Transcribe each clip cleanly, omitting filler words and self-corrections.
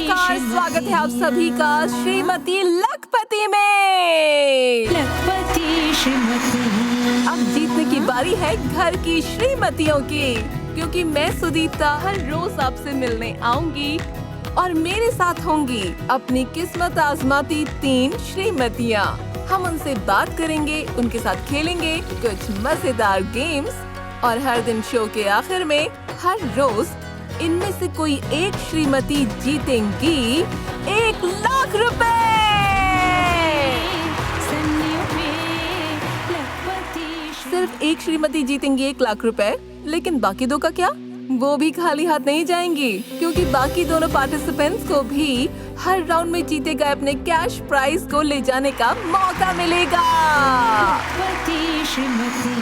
नमस्कार, स्वागत है आप सभी का श्रीमती लखपति में। लखपति श्रीमती। अब जीतने की बारी है घर की श्रीमतियों की, क्योंकि मैं सुदीप्ता हर रोज आपसे मिलने आऊंगी और मेरे साथ होंगी अपनी किस्मत आजमाती 3 श्रीमतियाँ। हम उनसे बात करेंगे, उनके साथ खेलेंगे कुछ मजेदार गेम्स और हर दिन शो के आखिर में हर रोज इनमें से कोई एक श्रीमती जीतेंगी 1 लाख रुपए। सिर्फ एक श्रीमती जीतेंगी 1 लाख रुपए, लेकिन बाकी 2 का क्या? वो भी खाली हाथ नहीं जाएंगी, क्योंकि बाकी दोनों पार्टिसिपेंट्स को भी हर राउंड में जीते गए अपने कैश प्राइज को ले जाने का मौका मिलेगा।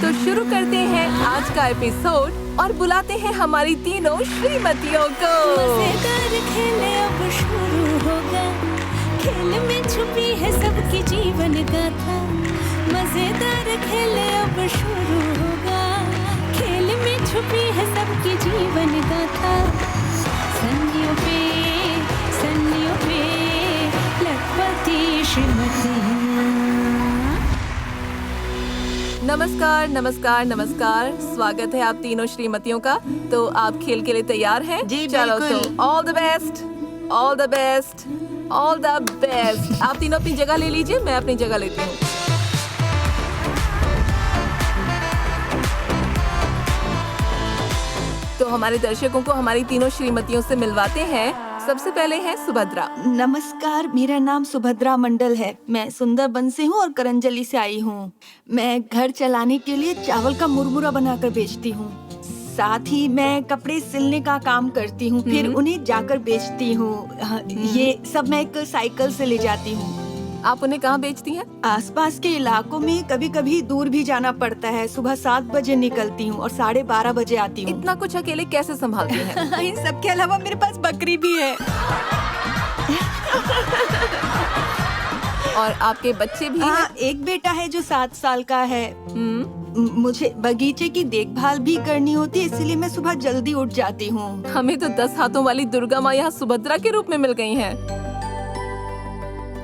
तो शुरू करते हैं आज का एपिसोड और बुलाते हैं हमारी तीनों श्रीमतियों को। मजेदार खेल अब शुरू होगा, खेल में छुपी है सबकी जीवन गाथा। मजेदार खेल अब शुरू होगा, खेल में छुपी है सबकी जीवन गाथा। संधियों पे लखपति श्रीमती। नमस्कार नमस्कार नमस्कार, स्वागत है आप तीनों श्रीमतियों का। तो आप खेल के लिए तैयार हैं? जी, चलो बिल्कुल। तो all the best, all the best, all the best. आप तीनों अपनी जगह ले लीजिए, मैं अपनी जगह लेती हूँ। तो हमारे दर्शकों को हमारी तीनों श्रीमतियों से मिलवाते हैं। सबसे पहले है सुभद्रा। नमस्कार, मेरा नाम सुभद्रा मंडल है। मैं सुंदरबन से हूँ और करंजली से आई हूँ। मैं घर चलाने के लिए चावल का मुरमुरा बनाकर बेचती हूँ। साथ ही मैं कपड़े सिलने का काम करती हूँ, फिर उन्हें जाकर बेचती हूँ। ये सब मैं एक साइकिल से ले जाती हूँ। आप उन्हें कहाँ बेचती हैं? आसपास के इलाकों में, कभी कभी दूर भी जाना पड़ता है। सुबह 7 बजे निकलती हूँ और 12:30 बजे आती हूँ। इतना कुछ अकेले कैसे संभालती हैं? इन सब के अलावा मेरे पास बकरी भी है। और आपके बच्चे भी हाँ, हैं? एक बेटा है जो 7 साल का है। मुझे बगीचे की देखभाल भी करनी होती है, इसलिए मैं सुबह जल्दी उठ जाती हूँ। हमें तो 10 हाथों वाली दुर्गा माँ यहाँ सुभद्रा के रूप में मिल गई हैं।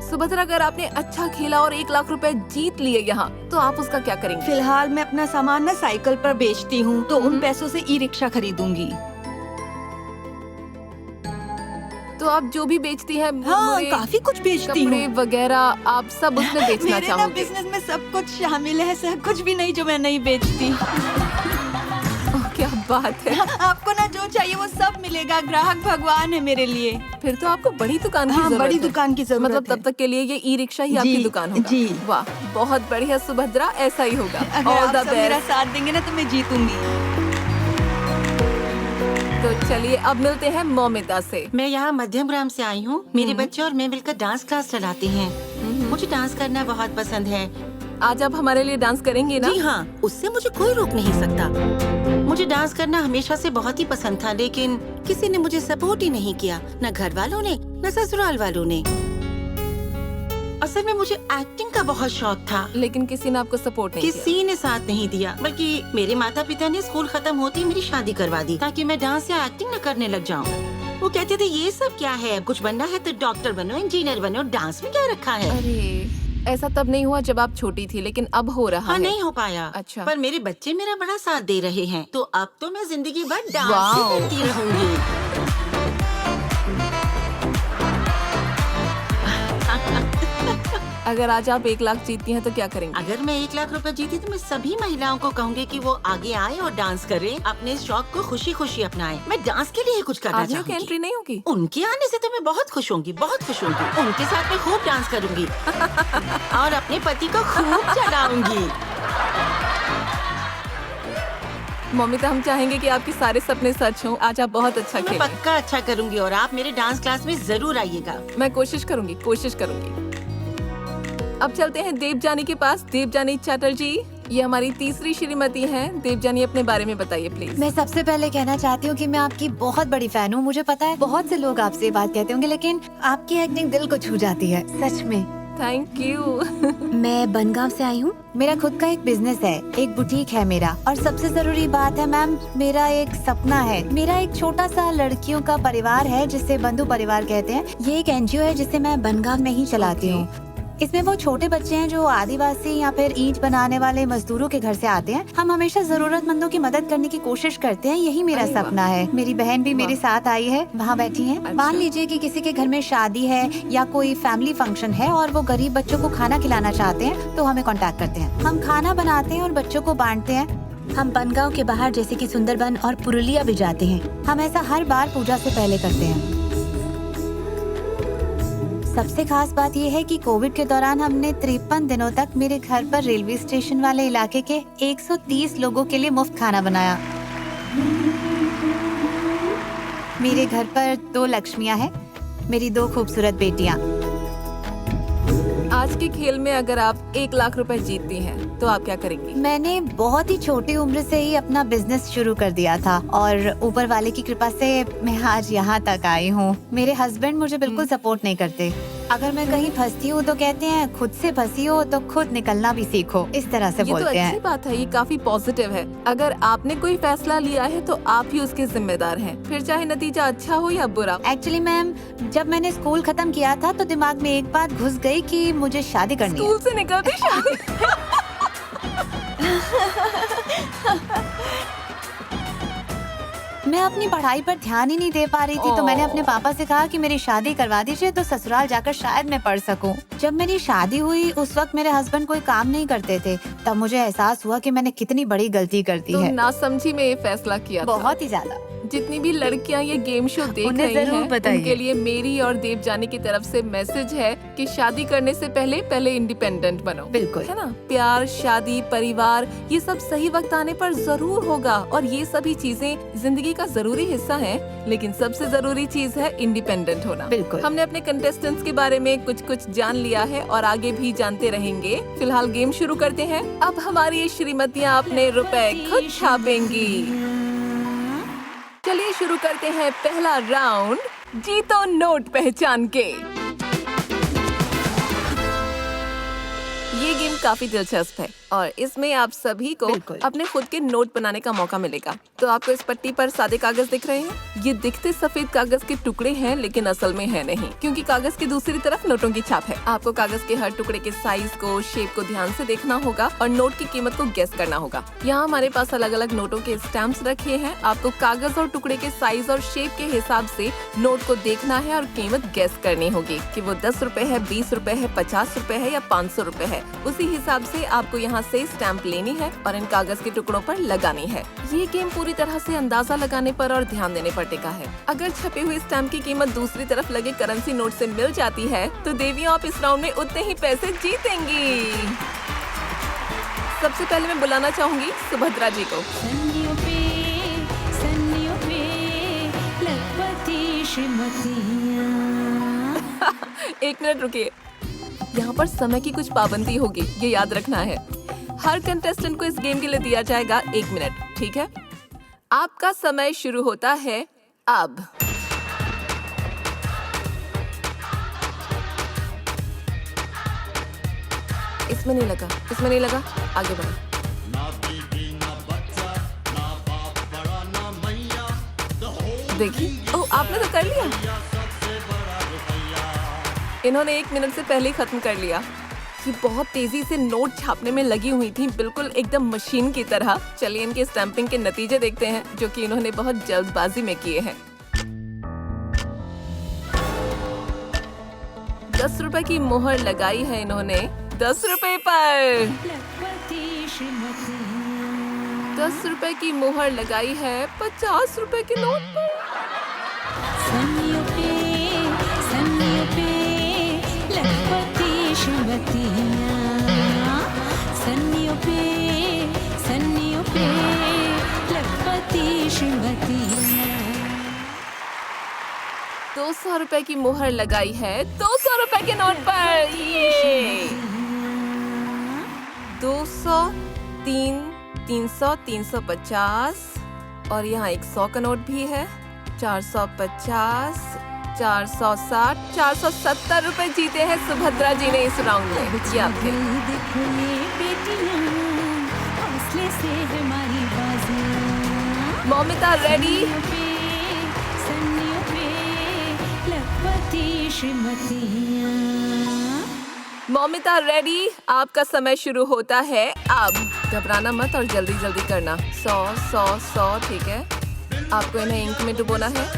सुभद्रा, अगर आपने अच्छा खेला और 1 लाख रुपए जीत लिए यहाँ, तो आप उसका क्या करेंगे? फिलहाल मैं अपना सामान ना साइकिल पर बेचती हूँ, तो उन पैसों से ई-रिक्शा खरीदूंगी। तो आप जो भी बेचती हैं, हाँ, मुरमुरे, काफी कुछ बेचती कपड़े हूँ। वगैरह, आप सब उसमें बेचना मेरे ना चाहोगे? बिजनेस में सब कुछ शामिल है, सब कुछ भी नहीं जो मैं नहीं बेचती। ओह, क्या बात है। आपको ना जो चाहिए वो सब मिलेगा। ग्राहक भगवान है मेरे लिए। फिर तो आपको बड़ी दुकान की हाँ, जरूरत बड़ी है। दुकान की जरूरत मतलब है। तब तक के लिए ये ई रिक्शा ही जी, आपकी दुकान होगा। जी। वाह, बहुत बढ़िया सुभद्रा, ऐसा ही होगा। अगर ऑल आप द सब मेरा बेस्ट। साथ देंगे ना तो मैं जीतूंगी। तो चलिए अब मिलते हैं मौमिता से। मैं यहाँ मध्यम ग्राम से आई हूँ। मेरे बच्चे और मैं मिलकर डांस क्लास चलाते हैं। मुझे डांस करना बहुत पसंद है। आज आप हमारे लिए डांस करेंगे ना? जी हाँ, उससे मुझे कोई रोक नहीं सकता। मुझे डांस करना हमेशा से बहुत ही पसंद था, लेकिन किसी ने मुझे सपोर्ट ही नहीं किया, न घर वालों ने न ससुराल वालों ने। असल में मुझे एक्टिंग का बहुत शौक था, लेकिन किसी ने आपको सपोर्ट नहीं किया। किसी ने साथ नहीं दिया। बल्कि मेरे माता पिता ने स्कूल खत्म होते ही मेरी शादी करवा दी, ताकि मैं डांस या एक्टिंग न करने लग जाऊँ। वो कहते थे ये सब क्या है, कुछ बनना है तो डॉक्टर बनो, इंजीनियर बनो, डांस में क्या रखा है। अरे, ऐसा तब नहीं हुआ जब आप छोटी थी, लेकिन अब हो रहा हाँ, है। नहीं हो पाया। अच्छा। पर मेरे बच्चे मेरा बड़ा साथ दे रहे हैं, तो अब तो मैं जिंदगी भर डांस वाओ। ही करती रहूंगी। अगर आज आप 1 लाख जीतती हैं तो क्या करेंगे? अगर मैं 1 लाख रुपए जीती तो मैं सभी महिलाओं को कहूँगी कि वो आगे आए और डांस करें, अपने शौक को खुशी खुशी अपनाएं। मैं डांस के लिए कुछ करना आदमियों की चाहूँगी। एंट्री नहीं होगी? उनके आने से तो मैं बहुत खुश होंगी, बहुत खुश होंगी। उनके साथ मैं खूब डांस करूंगी और अपने पति को खूब चलाऊंगी। मौमिता, हम चाहेंगे कि आपके सारे सपने सच हों। आज आप बहुत अच्छा मैं खेलें। पक्का अच्छा करूंगी और आप मेरे डांस क्लास में जरूर आइएगा। मैं कोशिश करूंगी, कोशिश करूंगी। अब चलते हैं देवजानी के पास। देवजानी चैटर्जी, ये हमारी तीसरी श्रीमती हैं। देवजानी, अपने बारे में बताइए प्लीज। मैं सबसे पहले कहना चाहती हूँ कि मैं आपकी बहुत बड़ी फैन हूँ। मुझे पता है बहुत से लोग आपसे ये बात कहते होंगे, लेकिन आपकी एक्टिंग दिल को छू जाती है, सच में। Thank you. मैं बनगांव से आई हूँ। मेरा खुद का एक बिजनेस है, एक बुटीक है मेरा। और सबसे जरूरी बात है मैम, मेरा एक सपना है। मेरा एक छोटा सा लड़कियों का परिवार है जिसे बंधु परिवार कहते हैं। ये एक एनजीओ है जिसे मैं बनगांव में ही चलाती हूँ। इसमें वो छोटे बच्चे हैं जो आदिवासी या फिर ईंट बनाने वाले मजदूरों के घर से आते हैं। हम हमेशा जरूरतमंदों की मदद करने की कोशिश करते हैं, यही मेरा अरे वाह। सपना है। मेरी बहन भी मेरे साथ आई है, वहाँ बैठी है। अच्छा। मान लीजिए कि किसी के घर में शादी है या कोई फैमिली फंक्शन है और वो गरीब बच्चों को खाना खिलाना चाहते हैं तो हमें कांटेक्ट करते हैं। हम खाना बनाते हैं और बच्चों को बांटते हैं। हम बनगांव के बाहर जैसे कि सुंदरबन और पुरुलिया भी जाते हैं। हम ऐसा हर बार पूजा से पहले करते हैं। सबसे खास बात यह है कि कोविड के दौरान हमने 53 दिनों तक मेरे घर पर रेलवे स्टेशन वाले इलाके के 130 लोगों के लिए मुफ्त खाना बनाया। मेरे घर पर 2 लक्ष्मियां हैं, मेरी 2 खूबसूरत बेटियां। आज के खेल में अगर आप 1 लाख रुपए जीतती हैं तो आप क्या करेंगी? मैंने बहुत ही छोटी उम्र से ही अपना बिजनेस शुरू कर दिया था और ऊपर वाले की कृपा से मैं आज यहाँ तक आई हूँ। मेरे हस्बैंड मुझे बिल्कुल सपोर्ट नहीं करते। अगर मैं कहीं फंसती हूँ तो कहते हैं खुद से फंसी हो तो खुद निकलना भी सीखो, इस तरह से ये तो बोलते अच्छी हैं। बात है, ये काफी पॉजिटिव है। अगर आपने कोई फैसला लिया है तो आप ही उसके जिम्मेदार हैं, फिर चाहे नतीजा अच्छा हो या बुरा। एक्चुअली मैम, जब मैंने स्कूल खत्म किया था तो दिमाग में एक बात घुस गई कि मुझे शादी करनी है। स्कूल से निकलते शादी। मैं अपनी पढ़ाई पर ध्यान ही नहीं दे पा रही थी तो मैंने अपने पापा से कहा कि मेरी शादी करवा दीजिए तो ससुराल जाकर शायद मैं पढ़ सकूं। जब मेरी शादी हुई उस वक्त मेरे हस्बैंड कोई काम नहीं करते थे। तब मुझे एहसास हुआ कि मैंने कितनी बड़ी गलती कर दी तो है। नासमझी में ये फैसला किया था। बहुत ही ज्यादा। जितनी भी लड़कियां ये गेम शो देख उन्हें रही जरूर हैं, बताइए। उनके लिए मेरी और देव जानी की तरफ से मैसेज है कि शादी करने से पहले इंडिपेंडेंट बनो। बिल्कुल। है ना? प्यार, शादी, परिवार, ये सब सही वक्त आने पर जरूर होगा और ये सभी चीजें जिंदगी का जरूरी हिस्सा है। लेकिन सबसे जरूरी चीज है इंडिपेंडेंट होना। बिल्कुल। हमने अपने कंटेस्टेंट्स के बारे में कुछ जान लिया है और आगे भी जानते रहेंगे। फिलहाल गेम शुरू करते हैं। अब हमारी ये श्रीमतियाँ अपने रुपए खुद छापेंगी। चलिए शुरू करते हैं पहला राउंड, जीतो नोट पहचान के। ये गेम काफी दिलचस्प है और इसमें आप सभी को बिल्कुल। अपने खुद के नोट बनाने का मौका मिलेगा। तो आपको इस पट्टी पर सादे कागज दिख रहे हैं। ये दिखते सफेद कागज के टुकड़े हैं लेकिन असल में है नहीं, क्योंकि कागज की दूसरी तरफ नोटों की छाप है। आपको कागज के हर टुकड़े के साइज को, शेप को ध्यान से देखना होगा और नोट की कीमत को गेस करना होगा। यहाँ हमारे पास अलग अलग नोटों के स्टैम्प्स रखे हैं। आपको कागज और टुकड़े के साइज और शेप के हिसाब से नोट को देखना है और कीमत गेस करनी होगी कि वो 10 रुपए है, 20 रुपए है, 50 रुपए है या 500 रुपए है। उसी हिसाब से आपको यहाँ से स्टैम्प लेनी है और इन कागज के टुकड़ों पर लगानी है। ये गेम पूरी तरह से अंदाजा लगाने पर और ध्यान देने पर टिका है। अगर छपे हुए स्टैम्प की कीमत दूसरी तरफ लगे करेंसी नोट से मिल जाती है तो देवियों आप इस राउंड में उतने ही पैसे जीतेंगी। सबसे पहले मैं बुलाना चाहूंगी सुभद्रा जी को। सन्नियों पे लखपति श्रीमतियाँ। 1 मिनट रुकिए, यहाँ पर समय की कुछ पाबंदी होगी, ये याद रखना है। हर कंटेस्टेंट को इस गेम के लिए दिया जाएगा 1 मिनट, ठीक है? आपका समय शुरू होता है अब। इसमें नहीं लगा, इसमें नहीं लगा, आगे बढ़ो। देखिए, ओह आपने तो कर लिया। इन्होंने 1 मिनट से पहले ही खत्म कर लिया। ये बहुत तेजी से नोट छापने में लगी हुई थी, बिल्कुल एकदम मशीन की तरह। चलिए इनके स्टैंपिंग के नतीजे देखते हैं, जो कि इन्होंने बहुत जल्दबाजी में किए हैं। 10 रुपए की मोहर लगाई है इन्होंने 10 रुपए पर। लखपति श्रीमतियाँ। 10 रुपए की मोहर लगाई है 50 रुपए के नोट पर। सन्नियों पे लखपति श्रीमतियाँ। सन्नियों पे लखपति श्रीमतियाँ। 200 रुपए की मोहर लगाई है 200 रुपए के नोट पर। ये 200, 300, 350 और यहाँ एक 100 का नोट भी है। 450, 460, 470 रुपए जीते हैं सुभद्रा जी ने इस राउंड में। ये आपके। देखो ये बेटियां, हौसले से हमारी बाजियां। मौमिता रेडी? सन्नियों पे लखपति श्रीमतियां। मौमिता रेडी? आपका समय शुरू होता है अब। घबराना मत और जल्दी जल्दी करना। 100, 100, 100, ठीक है। आपको इन्हें इंक में डुबोना है।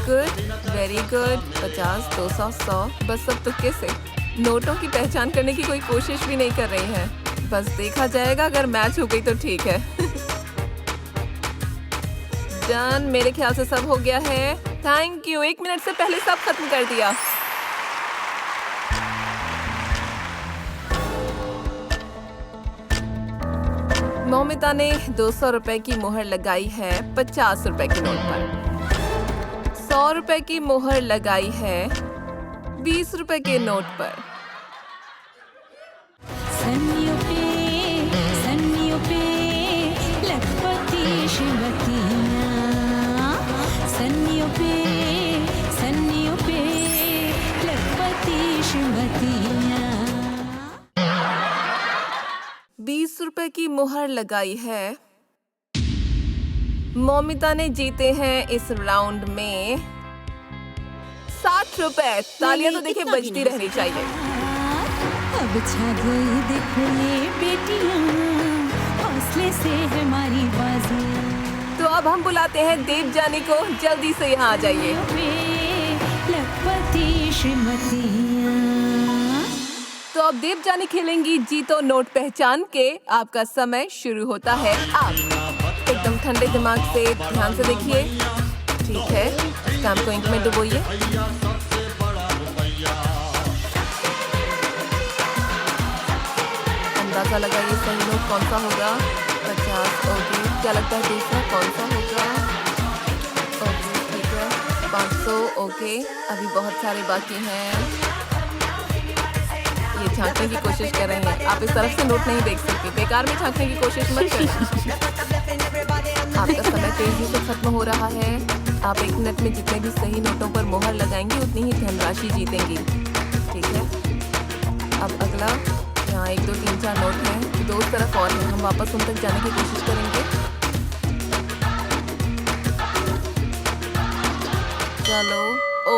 Good, very good. 50, 200, 100, बस सब तुक्के से। नोटों की पहचान करने की कोई कोशिश भी नहीं कर रही हैं। बस देखा जाएगा, अगर मैच हो गई तो ठीक है। डन, मेरे ख्याल से सब हो गया है। थैंक यू, 1 मिनट से पहले सब खत्म कर दिया। मौमिता ने 200 रुपए की मोहर लगाई है 50 रुपए के नोट पर। 100 रुपए की मोहर लगाई है 20 रुपए के नोट पर। सन्नियों पे लखपति श्रीमतियां। सन्नियों पे लखपति श्रीमतियां। 20 रुपए की मोहर लगाई है। मौमिता ने जीते हैं इस राउंड में 60 रुपए। तालियां तो देखिए इतना भी बजती नहीं रहनी चाहिए। अब छा गई देखो ये बेटियां, हौसले से हमारी बाजियां। तो अब हम बुलाते हैं देवजानी को, जल्दी से यहाँ आ जाइए। लखपति श्रीमतियां। तो अब देवजानी खेलेंगी जीतो नोट पहचान के। आपका समय शुरू होता है अब। एकदम ठंडे दिमाग से ध्यान से देखिए, ठीक है। काम को इंक में डुबोइए। अंदाजा लगाइए सही नोट कौन सा होगा। 50, ओके। क्या लगता है दूसरा कौन सा होगा? ओके, ठीक है। 500, ओके। अभी बहुत सारे बाकी हैं। ये झांकने की कोशिश कर रहे हैं। आप इस तरफ से नोट नहीं देख सकते, बेकार में झांकने की कोशिश मत करें। आपका समय तेजी से खत्म हो रहा है। आप 1 मिनट में जितने भी सही नोटों पर मोहर लगाएंगे उतनी ही धनराशि जीतेंगी, ठीक है। अब अगला, यहाँ 1, 2, 3, 4 नोट हैं, 2 तरफ और हैं। हम वापस उन तक जाने की कोशिश करेंगे। चलो, ओ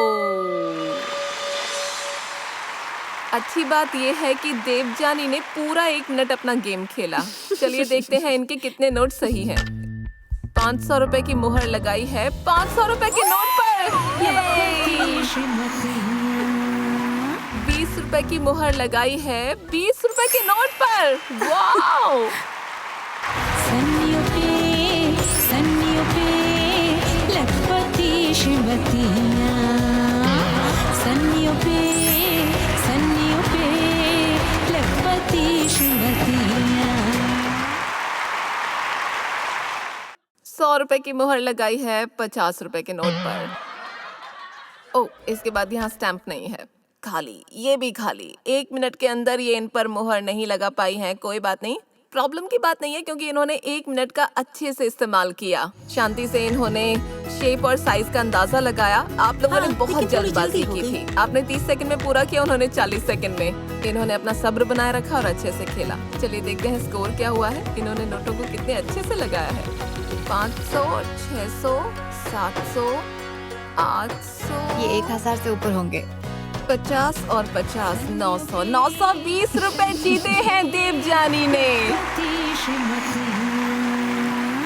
अच्छी बात यह है कि देवजानी ने पूरा 1 मिनट अपना गेम खेला। चलिए देखते हैं इनके कितने नोट सही हैं। 500 रुपए की मोहर लगाई है 500 रुपए के नोट पर। 20 रुपए की मोहर लगाई है 20 रुपए के नोट पर। वाओ! सन्नियों पे लखपति श्रीमतियां। सन्नियों पे लखपति श्रीमतियां। 100 रुपए की मोहर लगाई है 50 रुपए के नोट पर। ओ, इसके बाद यहाँ स्टैंप नहीं है, खाली। ये भी खाली। 1 मिनट के अंदर ये इन पर मोहर नहीं लगा पाई हैं। कोई बात नहीं, प्रॉब्लम की बात नहीं है, क्योंकि इन्होंने 1 मिनट का अच्छे से इस्तेमाल किया। शांति से इन्होंने शेप और साइज का अंदाजा लगाया। आप लोगों ने बहुत लेकिन थोड़ी जल्दबाजी जल्दी की हो थी। आपने 30 सेकंड में पूरा किया, उन्होंने 40 सेकंड में। इन्होंने अपना सब्र बनाए रखा और अच्छे से खेला। चलिए देखते हैं स्कोर क्या हुआ है। इन्होंने नोटों को कितने अच्छे से लगाया है। 500, 600, 700, 800, ये 1000 से ऊपर होंगे। 50 और 50, 900, 920 रुपए जीते हैं देवजानी ने।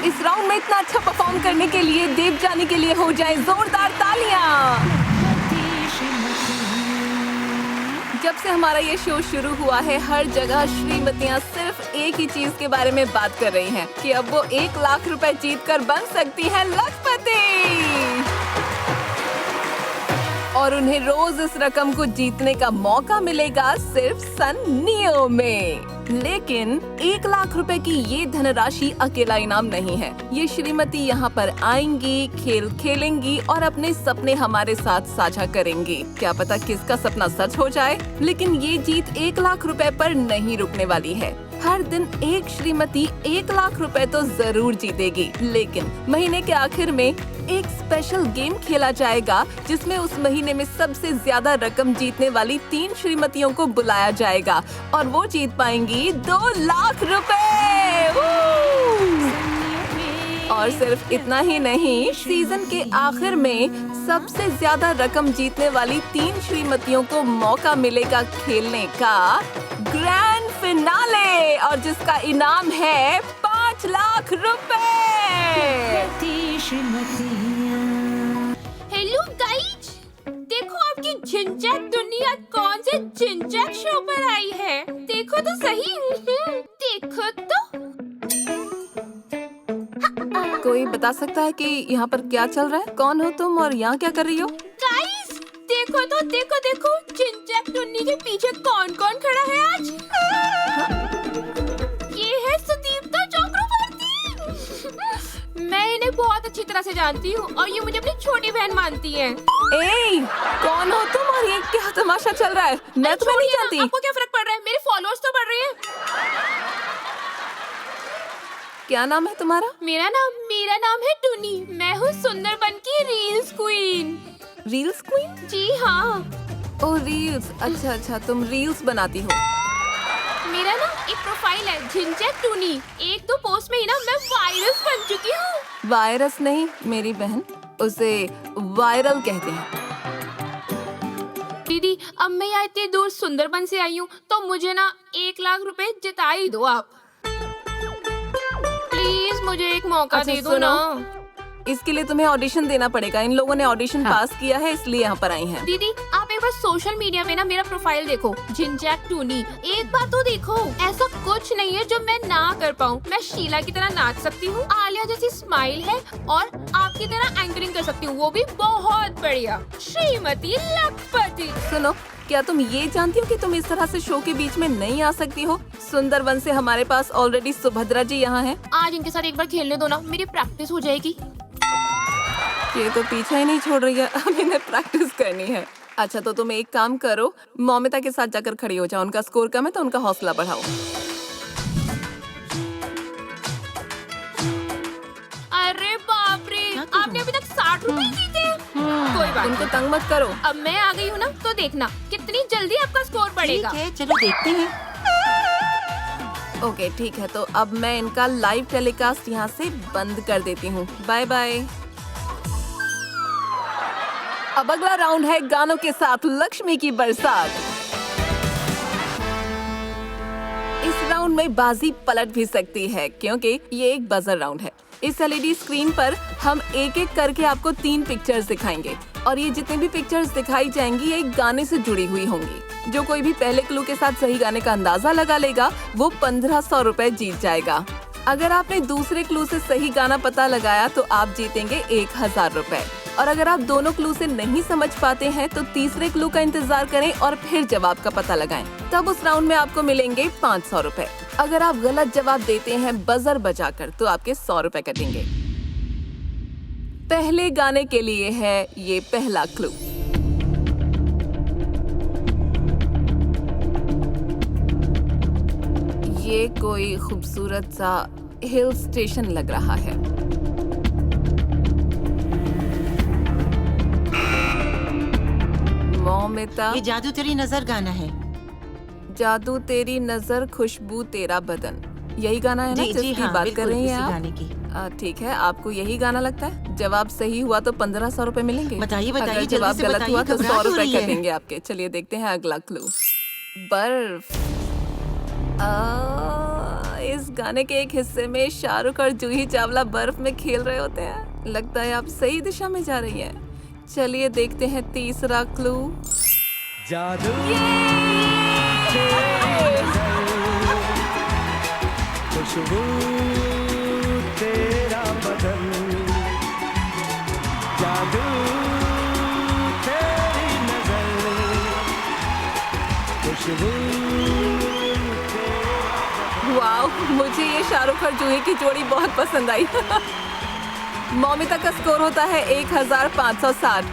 इस राउंड में इतना अच्छा परफॉर्म करने के लिए देवजानी के लिए हो जाए जोरदार तालियां। जब से हमारा ये शो शुरू हुआ है, हर जगह श्रीमतियां सिर्फ एक ही चीज के बारे में बात कर रही हैं कि अब वो 1 लाख रुपए जीतकर बन सकती हैं लखपति। और उन्हें रोज इस रकम को जीतने का मौका मिलेगा सिर्फ सन्नियों में। लेकिन 1 लाख रुपए की ये धनराशि अकेला इनाम नहीं है। ये श्रीमती यहाँ पर आएंगी, खेल खेलेंगी और अपने सपने हमारे साथ साझा करेंगी। क्या पता किसका सपना सच हो जाए। लेकिन ये जीत 1 लाख रुपए पर नहीं रुकने वाली है। हर दिन एक श्रीमती 1 लाख रुपए तो जरूर जीतेगी, लेकिन महीने के आखिर में एक स्पेशल गेम खेला जाएगा जिसमें उस महीने में सबसे ज्यादा रकम जीतने वाली 3 श्रीमतियों को बुलाया जाएगा और वो जीत पाएंगी 2 लाख रुपए। और सिर्फ इतना ही नहीं, सीजन के आखिर में सबसे ज्यादा रकम जीतने वाली 3 श्रीमतियों को मौका मिलेगा खेलने का ग्रैंड फिनाले, और जिसका इनाम है 5 लाख रुपए। हेलो गाइज, देखो आपकी झिंझक दुनिया कौन से झिंझक शो पर आई है। देखो तो सही, देखो तो। कोई बता सकता है कि यहाँ पर क्या चल रहा है? कौन हो तुम और यहाँ क्या कर रही हो? गाइज देखो तो, देखो देखो झिंझक दुनिया के पीछे कौन कौन खड़ा है आज। ये है सुदीप्ता चक्रवर्ती। मैं इन्हें बहुत अच्छी तरह से जानती हूँ और ये मुझे अपनी छोटी बहन मानती है। ए, कौन हो तुम और ये क्या तमाशा चल रहा है? मैं तुम्हें नहीं जानती। आपको क्या फर्क पड़ रहा है? मेरे फॉलोअर्स तो बढ़ रहे हैं। क्या नाम है तुम्हारा? मेरा नाम है टूनी। मैं हूँ सुंदरबन की रील्स क्वीन। Reels queen? जी हाँ। ओह रील्स, अच्छा अच्छा, तुम रील्स बनाती हो। मेरा एक प्रोफाइल है झिंझक टूनी। 1-2 पोस्ट में ही मैं वायरल बन चुकी हूँ। वायरस नहीं मेरी बहन, उसे वायरल कहते हैं। दीदी अब मैं यहाँ इतनी दूर सुंदरबन से आई हूँ तो मुझे 1 लाख रुपए जिता ही दो आप। प्लीज मुझे एक मौका अच्छा, दे दो ना। इसके लिए तुम्हें ऑडिशन देना पड़ेगा। इन लोगों ने ऑडिशन पास किया है इसलिए यहाँ पर आई हैं। दीदी आप एक बार सोशल मीडिया पे मेरा प्रोफाइल देखो, झिंझक टूनी। एक बार तो देखो, ऐसा कुछ नहीं है जो मैं ना कर पाऊँ। मैं शीला की तरह नाच सकती हूँ, आलिया जैसी स्माइल है और आपकी तरह एंकरिंग कर सकती हूँ, वो भी बहुत बढ़िया। श्रीमती लखपति। सुनो, क्या तुम ये जानती हो कि तुम इस तरह से शो के बीच में नहीं आ सकती हो? सुंदरबन से हमारे पास ऑलरेडी सुभद्रा जी यहाँ हैं। आज इनके साथ एक बार खेलने दो ना, मेरी प्रैक्टिस हो जाएगी। ये तो पीछा ही नहीं छोड़ रही है, अब इन्हें प्रैक्टिस करनी है। अच्छा तो तुम एक काम करो, मौमिता के साथ जाकर खड़ी हो जाओ। उनका स्कोर कम है तो उनका हौसला बढ़ाओ। अरे बाप रे, आपने अभी तक 60 रुपए जीते। कोई बात उनको नहीं, तंग मत करो। अब मैं आ गई हूँ ना तो देखना कितनी जल्दी आपका स्कोर बढ़ेगा। ठीक है, चलो देखते हैं। ओके ठीक है, तो अब मैं इनका लाइव टेलीकास्ट यहाँ से बंद कर देती हूँ। Bye bye. अब अगला राउंड है गानों के साथ लक्ष्मी की बरसात। इस राउंड में बाजी पलट भी सकती है क्योंकि ये एक बजर राउंड है। इस एलईडी स्क्रीन पर हम एक एक करके आपको 3 पिक्चर्स दिखाएंगे और ये जितनी भी पिक्चर्स दिखाई जाएंगी ये एक गाने से जुड़ी हुई होंगी। जो कोई भी पहले क्लू के साथ सही गाने का अंदाजा लगा लेगा वो 1500 रुपए जीत जाएगा। अगर आपने दूसरे क्लू से सही गाना पता लगाया तो आप जीतेंगे 1000 रुपए। और अगर आप दोनों क्लू से नहीं समझ पाते हैं तो तीसरे क्लू का इंतजार करें और फिर जवाब का पता लगाएं। तब उस राउंड में आपको मिलेंगे 500 रुपए। अगर आप गलत जवाब देते हैं बजर बजाकर तो आपके 100 रुपए कटेंगे। पहले गाने के लिए है ये पहला क्लू। ये कोई खूबसूरत सा हिल स्टेशन लग रहा है। मौमिता, ये जादू तेरी नजर गाना है। जादू तेरी नजर खुशबू तेरा बदन, यही गाना है ना जी, जिसकी हाँ, बात बिल्कुल, कर रही हैं इसी आप? गाने की। ठीक है, आपको यही गाना लगता है? जवाब सही हुआ तो 1500 रुपए मिलेंगे। बताइए, अगर जल्दी जवाब से गलत बताइए, हुआ तो घबराहट 100 हो रुपए रही है। कटेंगे आपके। चलिए देखते हैं अगला क्लू। बर्फ। इस गाने के एक हिस्से में शाहरुख और जूही चावला बर्फ में खेल रहे होते हैं। लगता है आप सही दिशा में जा रही हैं। चलिए देखते हैं तीसरा क्लू। जादू खुशबू तेरा बदन, जादू तेरी नजर खुशबू। वाओ, मुझे ये शाहरुख और जूही की जोड़ी बहुत पसंद आई। मौमिता का स्कोर होता है 1560।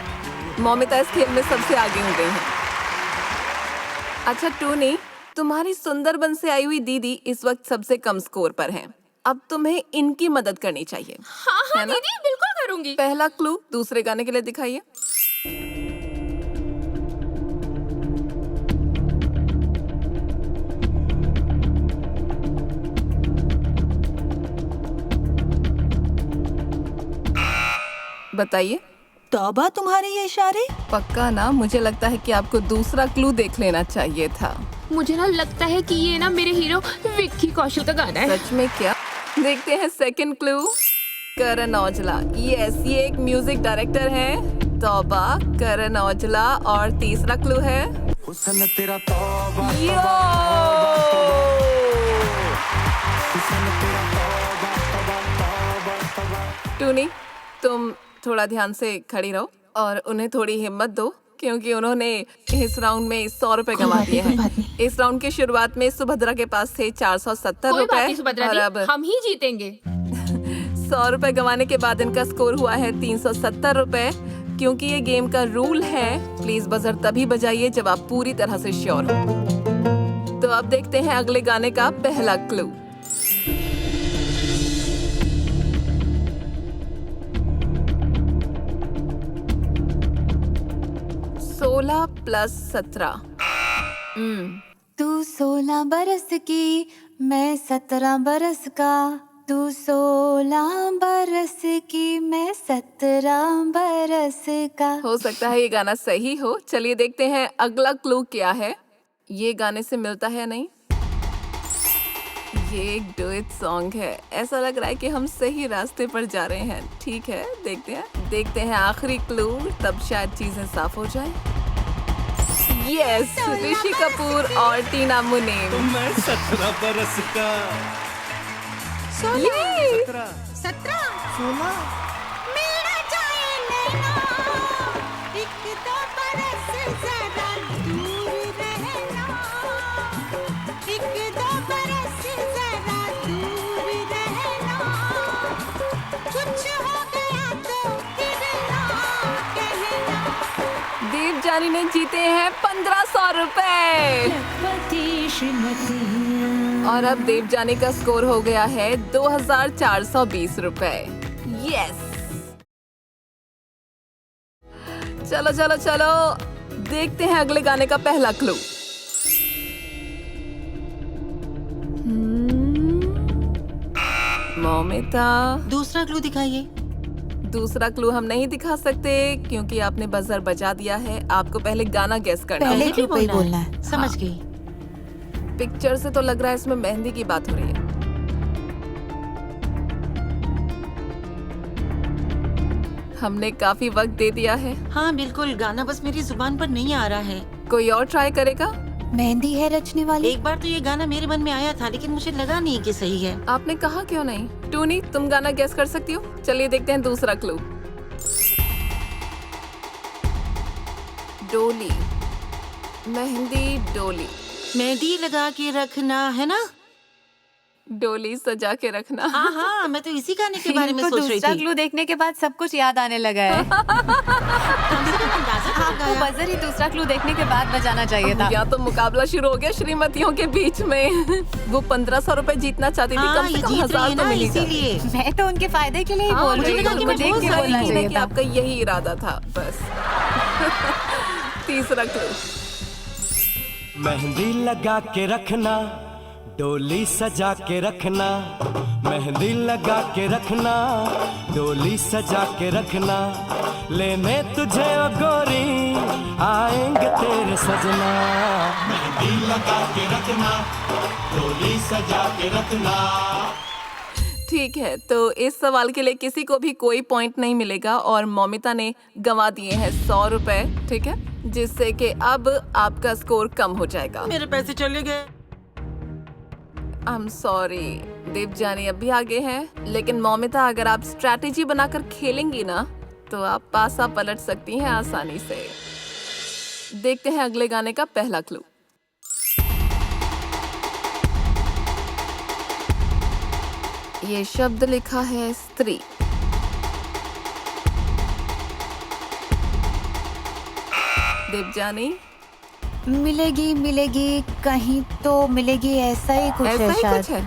मौमिता इस खेल में सबसे आगे हो गई है। अच्छा टूनी, तुम्हारी सुंदरबन से आई हुई दीदी इस वक्त सबसे कम स्कोर पर हैं। अब तुम्हें इनकी मदद करनी चाहिए। हाँ हाँ है ना? दीदी बिल्कुल करूंगी। पहला क्लू दूसरे गाने के लिए दिखाइए। बताइए। तौबा तुम्हारे ये इशारे। पक्का ना? मुझे लगता है कि आपको दूसरा क्लू देख लेना चाहिए था। मुझे ना लगता है कि ये ना मेरे हीरो विक्की कौशल का गाना है। सच में क्या? देखते हैं second clue. Karan Aujla. Yes, ये एक म्यूजिक डायरेक्टर हैं। तौबा, करण औजला। और तीसरा क्लू है हुस्न तेरा तौबा यो। टूनी, तुम थोड़ा ध्यान से खड़ी रहो और उन्हें थोड़ी हिम्मत दो, क्योंकि उन्होंने इस राउंड में 100 रुपए कमा दिए हैं। इस राउंड की शुरुआत में सुभद्रा के पास थे 470 कोई बात नहीं रुपए सुभद्रा और दी, अब हम ही जीतेंगे। 100 रुपए गंवाने के बाद इनका स्कोर हुआ है 370 रुपए। क्योंकि ये गेम का रूल है, प्लीज बजर तभी बजाइए जब आप पूरी तरह से श्योर हो। तो अब देखते हैं अगले गाने का पहला क्लू। सोलह प्लस 17। तू 16 बरस की, मैं 17 बरस का। तू 16 बरस की, मैं 17 बरस का। हो सकता है ये गाना सही हो। चलिए देखते हैं अगला क्लू क्या है। ये गाने से मिलता है नहीं? ये एक डुएट सॉन्ग है। ऐसा लग रहा है कि हम सही रास्ते पर जा रहे हैं। ठीक है, देखते हैं आखिरी क्लू, तब शायद चीजें साफ हो जाए। यस, ऋषि कपूर और टीना मुनीम। मैं 17 बरस का। ये 16 मेरा जाए नैना, एक दो बरस जरा दूर रहना, एक दो बरस जरा दूर रहना, कुछ हो गया तो गिरना कहना। देव जानी ने जीते हैं 1500 रुपए। लखपति श्रीमती और अब देव जानी का स्कोर हो गया है 2420 रुपए। यस, चलो देखते हैं अगले गाने का पहला क्लू। मौमिता, दूसरा क्लू दिखाइए। दूसरा क्लू हम नहीं दिखा सकते क्योंकि आपने बजर बजा दिया है। आपको पहले गाना गेस करना है। पहले भी क्लू पे ही बोलना है। समझ गई। पिक्चर से तो लग रहा है इसमें मेहंदी की बात हो रही है। हमने काफी वक्त दे दिया है। हाँ बिल्कुल, गाना बस मेरी जुबान पर नहीं आ रहा है। कोई और ट्राई करेगा? मेहंदी है रचने वाली। एक बार तो ये गाना मेरे मन में आया था, लेकिन मुझे लगा नहीं कि सही है। आपने कहा क्यों नहीं? टूनी, तुम गाना गेस कर सकती हो? चलिए देखते हैं दूसरा क्लू। डोली, मेहंदी डोली। मेहंदी लगा के रखना है ना? डोली सजा के रखना। हाँ, मैं तो इसी गाने के बारे में इनको सोच रही दूसरा थी। क्लू देखने के बाद सब कुछ याद आने लगा है। कम से कम अंदाजा तो आपको लगाया। बजर ही दूसरा क्लू देखने के बाद बजाना चाहिए था। या तो मुकाबला शुरू हो गया श्रीमतियों के बीच में। वो 1500 रुपए जीतना चाहती थी, हाँ, कम से ये कम जीत 1000 रही है तो ना, मिली जाती। इसीलिए। मैं तो उनके फायदे के लिए ही हाँ, बोल मुझे रही लगा हूँ। कि उनको मैं देख बहुत के सारी बोलना थी ना चाहिए कि था। आपका यही इरादा था बस। तीसरा क्लू। मेहंदी लगा के रखना, डोली सजा के रखना। मेहंदी लगा के रखना, डोली सजा के रखना। लेने तुझे ओ गोरी आएंगे तेरे सजना। मेहंदी लगा के रखना, डोली सजा के रखना। ठीक है, तो इस सवाल के लिए किसी को भी कोई पॉइंट नहीं मिलेगा और मौमिता ने गंवा दिए हैं 100 रुपए। ठीक है, जिससे कि अब आपका स्कोर कम हो जाएगा। मेरे पैसे चले गए। आई एम सॉरी, देवजानी अब भी आगे हैं, लेकिन मौमिता अगर आप स्ट्रैटेजी बनाकर खेलेंगी ना तो आप पासा पलट सकती हैं आसानी से। देखते हैं अगले गाने का पहला क्लू। ये शब्द लिखा है स्त्री। देवजानी, मिलेगी मिलेगी कहीं तो मिलेगी, ऐसा ही कुछ ऐसा है ही शायद। कुछ है।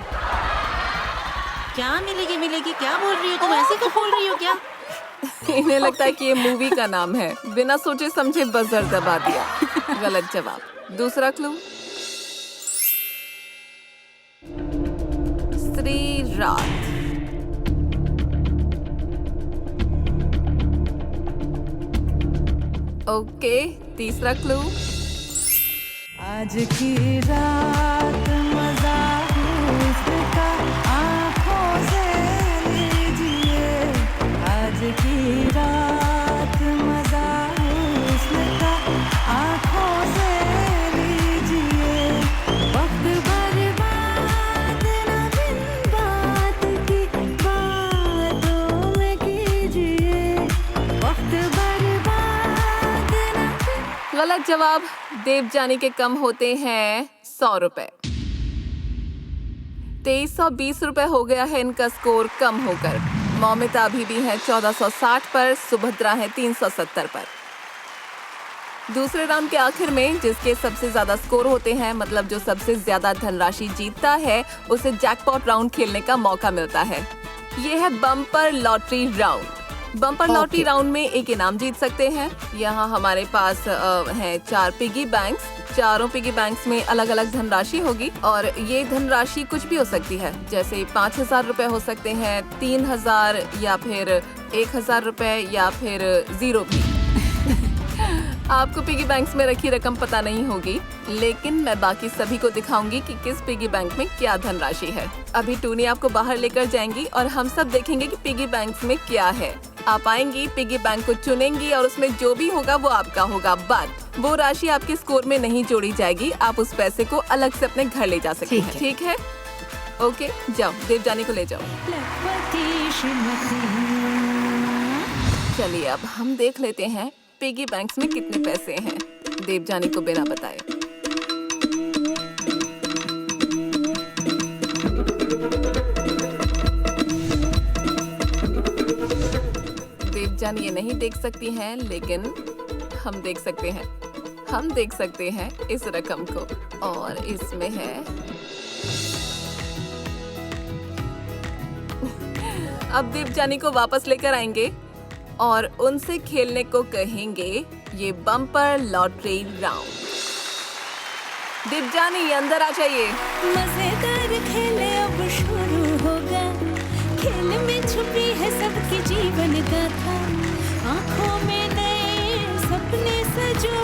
क्या मिलेगी मिलेगी, क्या बोल रही हो तुम? ऐसे क्यों बोल रही हो क्या? इन्हें लगता है कि ये मूवी का नाम है। बिना सोचे समझे बजर दबा दिया। गलत जवाब। दूसरा क्लू, श्री रात। ओके, तीसरा क्लू, आज की रात मजा हुस्न का आँखों से लीजिए, आज की रात मजा हुस्न का आँखों से लीजिए, वक्त बर्बाद न बिन बात की बातों में कीजिए, वक्त बर्बाद न बिन। गलत जवाब। देवजानी के कम होते हैं 100 रुपए। 2320 रुपए हो गया है इनका स्कोर कम होकर। मौमिता अभी भी है 1460 पर, सुभद्रा है 370 पर। दूसरे राउंड के आखिर में जिसके सबसे ज्यादा स्कोर होते हैं, मतलब जो सबसे ज्यादा धनराशि जीतता है, उसे जैकपॉट राउंड खेलने का मौका मिलता है। ये है bumper lottery round. Bumper lottery round में एक इनाम जीत सकते हैं। यहाँ हमारे पास हैं 4 पिगी बैंक्स। चारों पिगी बैंक्स में अलग अलग धनराशि होगी और ये धनराशि कुछ भी हो सकती है, जैसे 5000 रुपए हो सकते हैं, 3000 या फिर 1000 रुपए या फिर 0 भी। आपको पिगी बैंक्स में रखी रकम पता नहीं होगी, लेकिन मैं बाकी सभी को दिखाऊंगी कि किस पिगी बैंक में क्या धनराशि है। अभी टूनी आपको बाहर लेकर जाएंगी और हम सब देखेंगे कि पिगी बैंक्स में क्या है। आप आएंगी, पिगी बैंक को चुनेंगी और उसमें जो भी होगा वो आपका होगा, बट वो राशि आपके स्कोर में नहीं जोड़ी जाएगी। आप उस पैसे को अलग से अपने घर ले जा सकते हैं। ठीक है? ओके, जाओ देवजानी को ले जाओ। लखपति श्रीमती। चलिए अब हम देख लेते हैं पिगी बैंक्स में कितने पैसे हैं, देवजानी को बिना बताए। देवजानी ये नहीं देख सकती हैं, लेकिन हम देख सकते हैं। हम देख सकते हैं इस रकम को, और इसमें है अब देवजानी को वापस लेकर आएंगे और उनसे खेलने को कहेंगे ये बम्पर लॉटरी राउंड। देवजानी अंदर आ जाइए। मजेदार खेल अब शुरू होगा, खेल में छुपी है सबकी जीवन गाथा, आँखों में नए सपने सजो,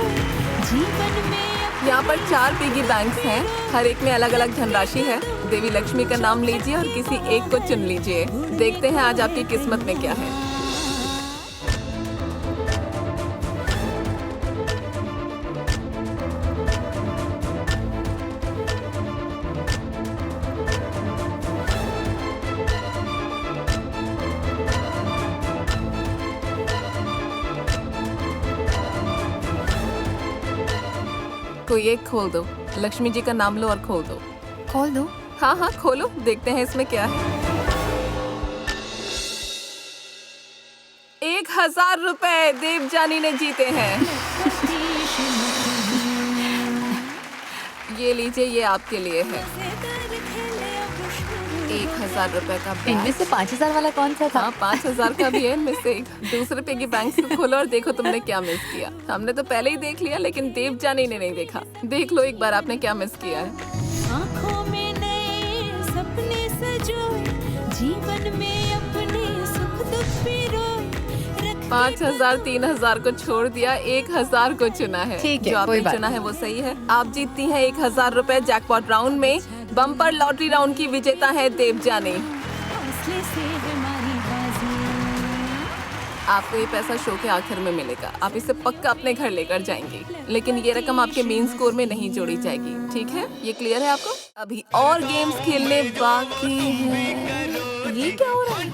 जीवन में यहाँ पर 4 पिगी बैंक्स हैं, हर एक में अलग अलग धनराशि है। देवी लक्ष्मी का नाम लीजिए और किसी एक को चुन लीजिए। देखते हैं आज आपकी किस्मत में क्या है। कोई एक खोल दो, लक्ष्मी जी का नाम लो और खोल दो। खोल दो। हाँ हाँ खोलो, देखते हैं इसमें क्या है। 1000 रुपए देवजानी ने जीते हैं। ये लीजिए, ये आपके लिए है। 1000 रुपए का बैग। इनमें से 5000 वाला कौन सा था? हाँ 5000 का भी है इनमें से एक। दूसरे पिगी बैंक को खोलो और देखो तुमने क्या मिस किया। हमने तो पहले ही देख लिया, लेकिन देवजानी ने नहीं देखा। देख लो एक बार आपने क्या मिस किया है। आँखों में नए सपने सजोए, जीवन में अपने सुख दुख पिरोए, 5000 3000 को छोड़ दिया, 1000 को चुना है। ठीक है, जो कोई आपने बात चुना है वो सही है। आप जीतती हैं 1000 रुपए जैकपॉट राउंड में। बम्पर लॉटरी राउंड की विजेता है देवजानी। हौसले से हमारी बाजियां। आपको ये पैसा शो के आखिर में मिलेगा। आप इसे पक्का अपने घर लेकर जाएंगे, लेकिन ये रकम आपके मेन स्कोर में नहीं जोड़ी जाएगी। ठीक है, ये क्लियर है आपको? अभी और गेम्स खेलने बाकी हैं। ये क्या हो रहा है?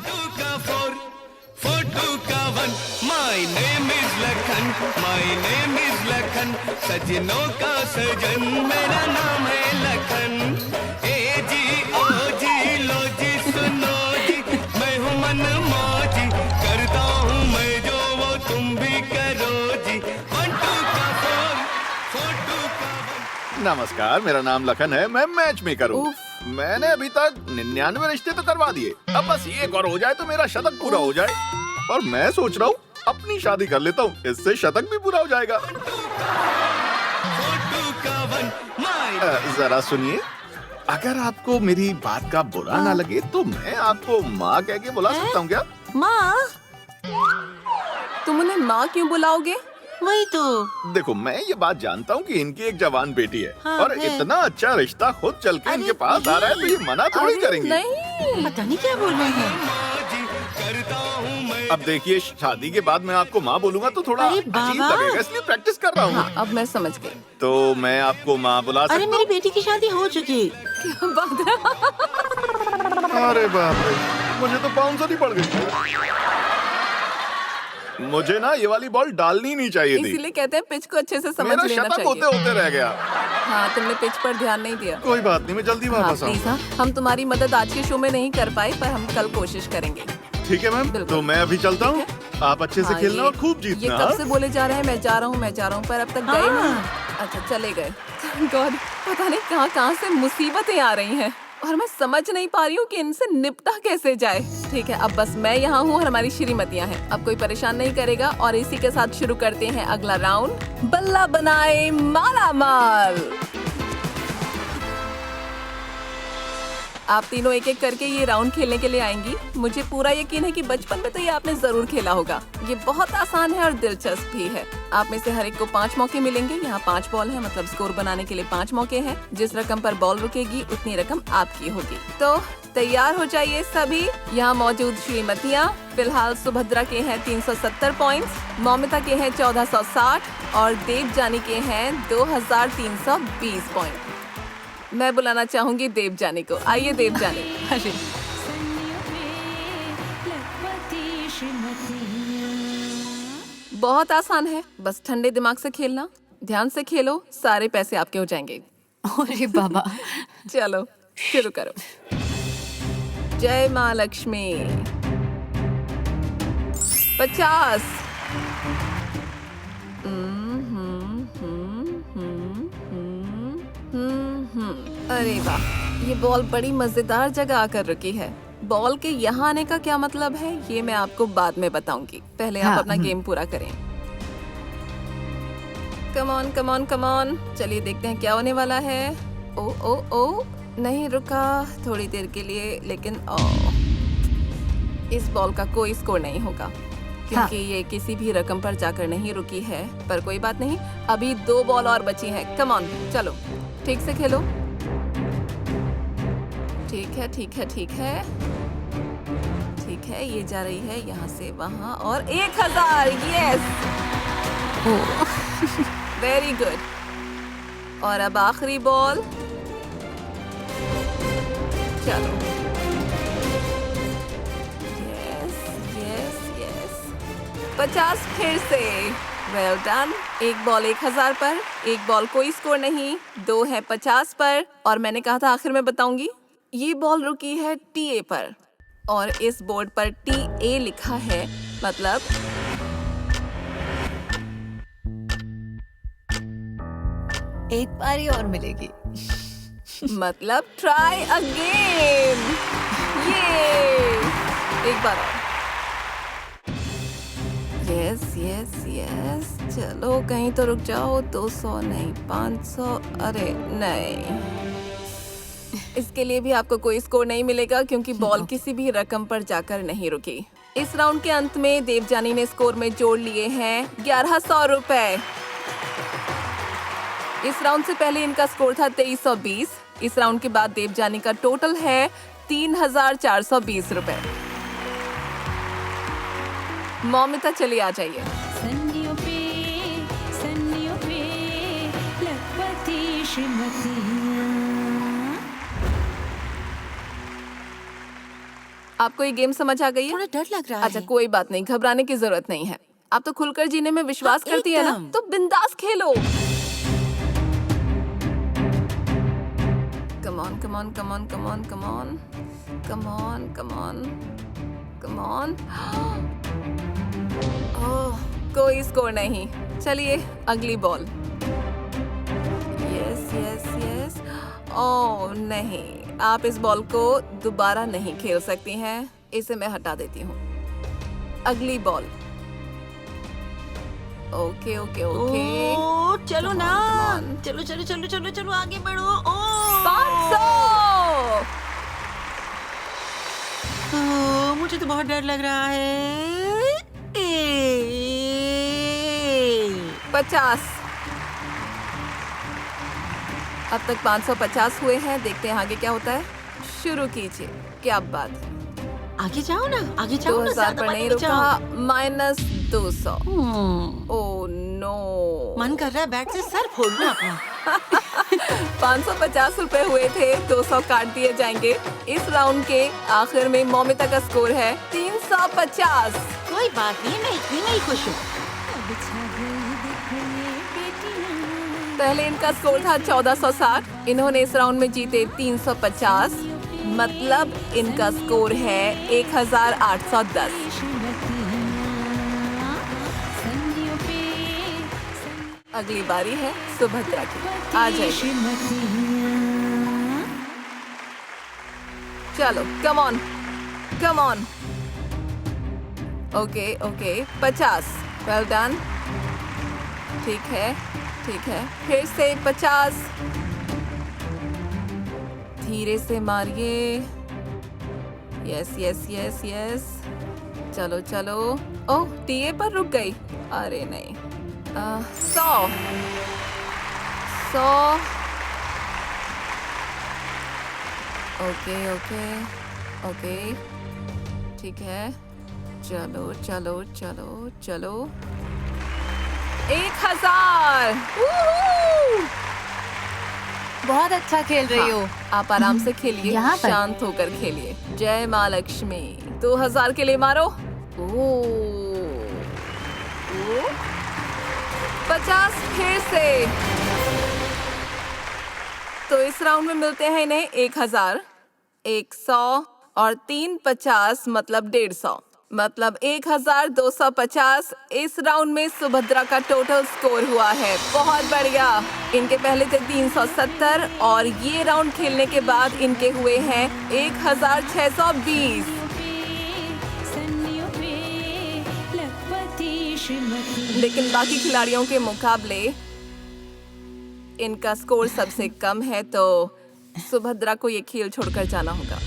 फोटो का one, my name is Lakhan, my name is Lakhan, सजनों का सजन मेरा नाम है लखन। ए जी ओ जी लो जी सुनो जी, मैं हूँ मन मौजी, करता हूँ मैं जो वो तुम भी करो जी। 1 2 का 4, 4 2 का नमस्कार, मेरा नाम लखन है, मैं मैच मेकर हूँ। मैंने अभी तक 99 रिश्ते तो करवा दिए, अब बस एक और हो जाए तो मेरा शतक पूरा हो जाए। और मैं सोच रहा हूँ अपनी शादी कर लेता हूँ, इससे शतक भी पूरा हो जाएगा। जरा सुनिए, अगर आपको मेरी बात का बुरा ना लगे तो मैं आपको माँ कह के बुला सकता हूँ क्या? माँ? तुम उन्हें माँ क्यों बुलाओगे? वही तो। देखो, मैं ये बात जानता हूँ कि इनकी एक जवान बेटी है, हाँ, और है। इतना अच्छा रिश्ता खुद चल के इनके पास आ रहा है तो ये मना थोड़ी करेंगे। नहीं, पता नहीं क्या बोल रहे हैं। अब देखिए, शादी के बाद मैं आपको माँ बोलूंगा तो थोड़ा अरे अजीब बाबा। लगेगा, इसलिए प्रैक्टिस कर रहा हूँ। हाँ, अब मैं समझ गई। तो मैं आपको माँ बुला अरे सकता मेरी बेटी की शादी हो चुकी। क्या बात है? हूँ? अरे बाप रे, मुझे तो 500 ही पड़ गई। मुझे ना ये वाली बॉल डालनी नहीं चाहिए थी, इसीलिए कहते हैं पिच को अच्छे से समझ मेरा लेना शतक होते चाहिए। होते रह गया। हाँ, तुमने पिच पर ध्यान नहीं दिया। कोई बात नहीं, मैं जल्दी हाँ, वापस प्लीज। आऊँ। हाँ, हम तुम्हारी मदद आज के शो में नहीं कर पाए, पर हम कल कोशिश करेंगे। ठीक है मैम, बिल्कुल। तो मैं अभी चलता हूँ। आप अच्छे से हाँ, खेलना ये- और खूब ये जीतना। कब से बोले जा रहे हैं मैं जा रहा हूँ, पर अब तक गए नहीं। अच्छा, चले गए। गॉड, पता नहीं कहाँ से मुसीबतें आ रही हैं और मैं समझ नहीं पा रही हूँ कि इनसे निपटा कैसे जाए। ठीक है, अब बस मैं यहाँ हूँ और हमारी श्रीमतियाँ हैं। अब कोई परेशान नहीं करेगा और इसी के साथ शुरू करते हैं अगला राउंड, बल्ला बनाए माला माल। आप तीनों एक एक करके ये राउंड खेलने के लिए आएंगी। मुझे पूरा यकीन है कि बचपन में तो ये आपने जरूर खेला होगा। ये बहुत आसान है और दिलचस्प भी है। आप में से हर एक को 5 मौके मिलेंगे। यहाँ 5 बॉल है, मतलब स्कोर बनाने के लिए 5 मौके हैं। जिस रकम पर बॉल रुकेगी उतनी रकम आपकी होगी। तो तैयार हो जाइए सभी। यहाँ मौजूद श्रीमतियाँ फिलहाल सुभद्रा के हैं 370 पॉइंट्स, मौमिता के हैं 1460 और देवजानी के हैं 2320 पॉइंट। मैं बुलाना चाहूंगी देवजानी को। आइए देवजानी। बहुत आसान है, बस ठंडे दिमाग से खेलना, ध्यान से खेलो, सारे पैसे आपके हो जाएंगे। अरे बाबा। चलो शुरू करो। जय माँ लक्ष्मी। 50। अरे वाह, ये बॉल बड़ी मजेदार जगह आकर रुकी है। बॉल के यहाँ आने का क्या मतलब है ये मैं आपको बाद में बताऊंगी। पहले आप अपना गेम पूरा करें। कम on come on come on, चलिए देखते हैं क्या होने वाला है। ओ ओ ओ, नहीं रुका थोड़ी देर के लिए, लेकिन इस बॉल का कोई स्कोर नहीं होगा क्योंकि ये किसी भी रकम पर जाकर नहीं रुकी है। पर कोई बात नहीं, अभी 2 बॉल और बची हैं। कम ऑन, चलो ठीक से खेलो। ठीक है ठीक है ठीक है ठीक है, ये जा रही है यहाँ से वहाँ और 1000। Yes, very good. और अब आखिरी बॉल, चलो। यस यस यस, 50 फिर से। Well done. एक बॉल 1000 पर, एक बॉल कोई स्कोर नहीं, 2 है 50 पर। और मैंने कहा था आखिर में बताऊंगी। ये बॉल रुकी है TA पर और इस बोर्ड पर TA लिखा है, मतलब एक बारी और मिलेगी। मतलब ट्राई अगेन। ये एक बार और। यस यस यस, चलो कहीं तो रुक जाओ। 200 नहीं, 500। अरे नहीं, इसके लिए भी आपको कोई स्कोर नहीं मिलेगा क्योंकि बॉल किसी भी रकम पर जाकर नहीं रुकी। इस राउंड के अंत में देवजानी ने स्कोर में जोड़ लिए हैं 1100 रुपए। इस राउंड से पहले इनका स्कोर था 2320। इस राउंड के बाद देवजानी का टोटल है 3420 रुपए। मौमिता चलिए आ जाइए। सन्नियों पे लखपति श्रीमतियाँ। आपको ये गेम समझ आ गई है? थोड़ा डर लग रहा अच्छा है। कोई बात नहीं, घबराने की जरूरत नहीं है। आप तो खुलकर जीने में विश्वास हाँ, करती है ना, एकदम। तो बिंदास खेलो। Come on come on come on come on come on come on come on come on. ओह, कोई स्कोर नहीं। चलिए अगली बॉल। यस यस ओह नहीं, आप इस बॉल को दोबारा नहीं खेल सकती हैं। इसे मैं हटा देती हूँ। अगली बॉल। Okay okay okay. ओ, चलो Come ना, on, come on. चलो चलो चलो चलो चलो आगे बढ़ो। ओ 500। ओ, मुझे तो बहुत डर लग रहा है। 50। अब तक 550 हुए हैं। देखते हैं आगे क्या होता है। शुरू कीजिए। क्या बात है। आगे जाओ ना, आगे जाओ ना, 2000 ज्यादा पर मत नहीं नीचे रुका। जाओ। -200। हम्म, ओह नो। मन कर रहा है बैट से सर फोड़ना अपना। 550 रुपए हुए थे, 200 काट दिए जाएंगे। इस राउंड के आखिर में मौमिता का स्कोर है 350। कोई बात नहीं, मैं इतनी में ही खुश हूँ। अब छा गई देख ये बेटियां। पहले इनका स्कोर था 1460। इन्होंने इस राउंड में जीते 350, मतलब इनका स्कोर है 1810। संगियों पे अगली बारी है सुभद्रा की। आ जाइए। चलो कम on come on. Okay okay 50। Well done. ठीक है ठीक है। फिर से 50। धीरे से मारिए। Yes yes yes yes. चलो चलो। ओह टीए पर रुक गई। अरे नहीं। 100। ओके ओके ओके ठीक है। चलो चलो चलो चलो। 1000। बहुत अच्छा खेल रही हो। आप आराम से खेलिए, यहाँ पर? शांत होकर खेलिए। जय माँ लक्ष्मी। 2000 के लिए मारो। ओह 50 फिर से। तो इस राउंड में मिलते हैं इन्हें 1000, 100 और 3 50 मतलब 150, मतलब 1250। इस राउंड में सुभद्रा का टोटल स्कोर हुआ है। बहुत बढ़िया। इनके पहले थे 370 और ये राउंड खेलने के बाद इनके हुए हैं 1620। संगियों पे लखपति श्रीमती। लेकिन बाकी खिलाड़ियों के मुकाबले इनका स्कोर सबसे कम है, तो सुभद्रा को ये खेल छोड़कर जाना होगा।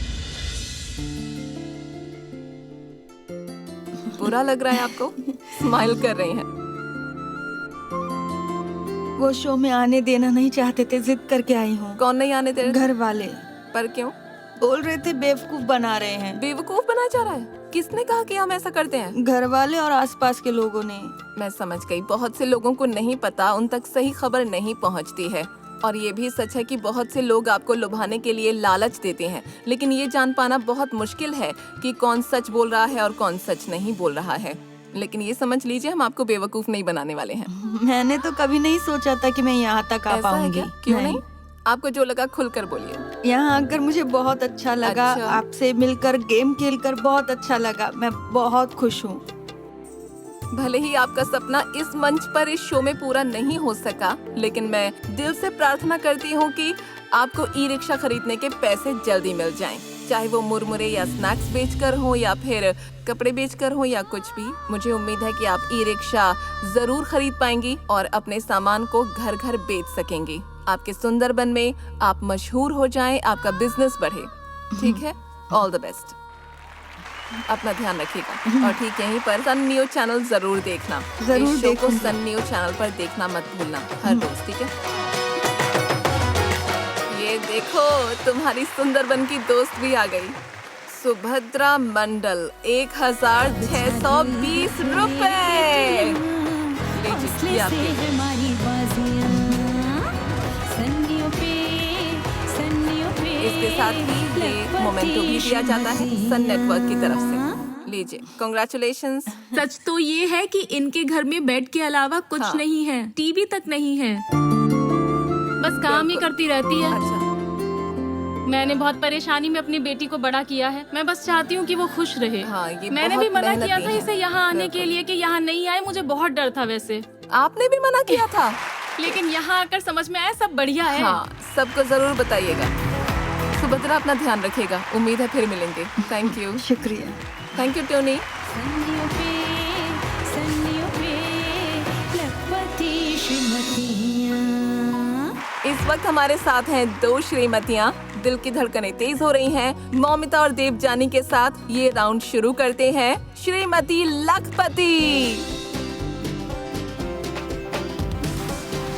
बुरा लग रहा है आपको? स्माइल कर रही हैं। वो शो में आने देना नहीं चाहते थे, जिद करके आई हूँ। कौन नहीं आने दे रहे? घर वाले पर क्यों? बोल रहे थे बेवकूफ बना रहे हैं। बेवकूफ बना जा रहा है? किसने कहा कि हम ऐसा करते हैं? घर वाले और आसपास के लोगों ने। मैं समझ गई। बहुत से लोगों को नहीं पता, उन तक सही खबर नहीं पहुंचती है। और ये भी सच है कि बहुत से लोग आपको लुभाने के लिए लालच देते हैं, लेकिन ये जान पाना बहुत मुश्किल है कि कौन सच बोल रहा है और कौन सच नहीं बोल रहा है। लेकिन ये समझ लीजिए, हम आपको बेवकूफ नहीं बनाने वाले हैं। मैंने तो कभी नहीं सोचा था कि मैं यहाँ तक आ ऐसा है पाऊंगी। क्या? क्यों नहीं? आपको जो लगा खुलकर बोलिए। यहाँ आकर मुझे बहुत अच्छा लगा। अच्छा। आपसे मिलकर, गेम खेलकर बहुत अच्छा लगा। मैं बहुत खुश हूँ। भले ही आपका सपना इस मंच पर इस शो में पूरा नहीं हो सका, लेकिन मैं दिल से प्रार्थना करती हूँ कि आपको ई रिक्शा खरीदने के पैसे जल्दी मिल जाएं। चाहे वो मुरमुरे या स्नैक्स बेचकर हो या फिर कपड़े बेचकर हो या कुछ भी। मुझे उम्मीद है कि आप ई रिक्शा जरूर खरीद पाएंगी और अपने सामान को घर घर बेच सकेंगी। आपके सुंदरबन में आप मशहूर हो जाएं, आपका बिजनेस बढ़े। ठीक है? All the best. अपना ध्यान रखिएगा। और ठीक यहीं पर सन न्यूज चैनल जरूर देखना। जरूर इस शो को देखूंगी। सन न्यूज चैनल पर देखना मत भूलना हर रोज। ठीक है? ये देखो, तुम्हारी सुंदरबन की दोस्त भी आ गई। सुभद्रा मंडल 1620 रुपए। हौसले से हमारी बाजियां। संगियों पे इसके साथ ही ये मोमेंटो भी दिया जाता है सन नेटवर्क की तरफ से। लीजिए, कांग्रेचुलेशंस। सच तो ये है कि इनके घर में बेड के अलावा कुछ हाँ। नहीं है, टीवी तक नहीं है, बस काम ही करती रहती है। अच्छा, मैंने बहुत परेशानी में अपनी बेटी को बड़ा किया है। मैं बस चाहती हूँ कि वो खुश रहे। हाँ, ये मैंने बहुत भी मना किया मेहनती था है। इसे यहाँ आने के बिल्कुल। लिए कि यहाँ नहीं आए। मुझे बहुत डर था वैसे, आपने भी मना किया था? लेकिन यहाँ आकर समझ में आया सब बढ़िया है। हाँ, सबको जरूर बताइएगा। सुभद्रा अपना ध्यान रखिएगा। उम्मीद है फिर मिलेंगे। Thank you. शुक्रिया। Thank you Tony. सन्नियों पे लखपति श्रीमतियाँ। इस वक्त हमारे साथ हैं 2 श्रीमतियाँ। दिल की धड़कनें तेज हो रही हैं। मौमिता और देवजानी के साथ ये राउंड शुरू करते हैं। श्रीमती लखपति।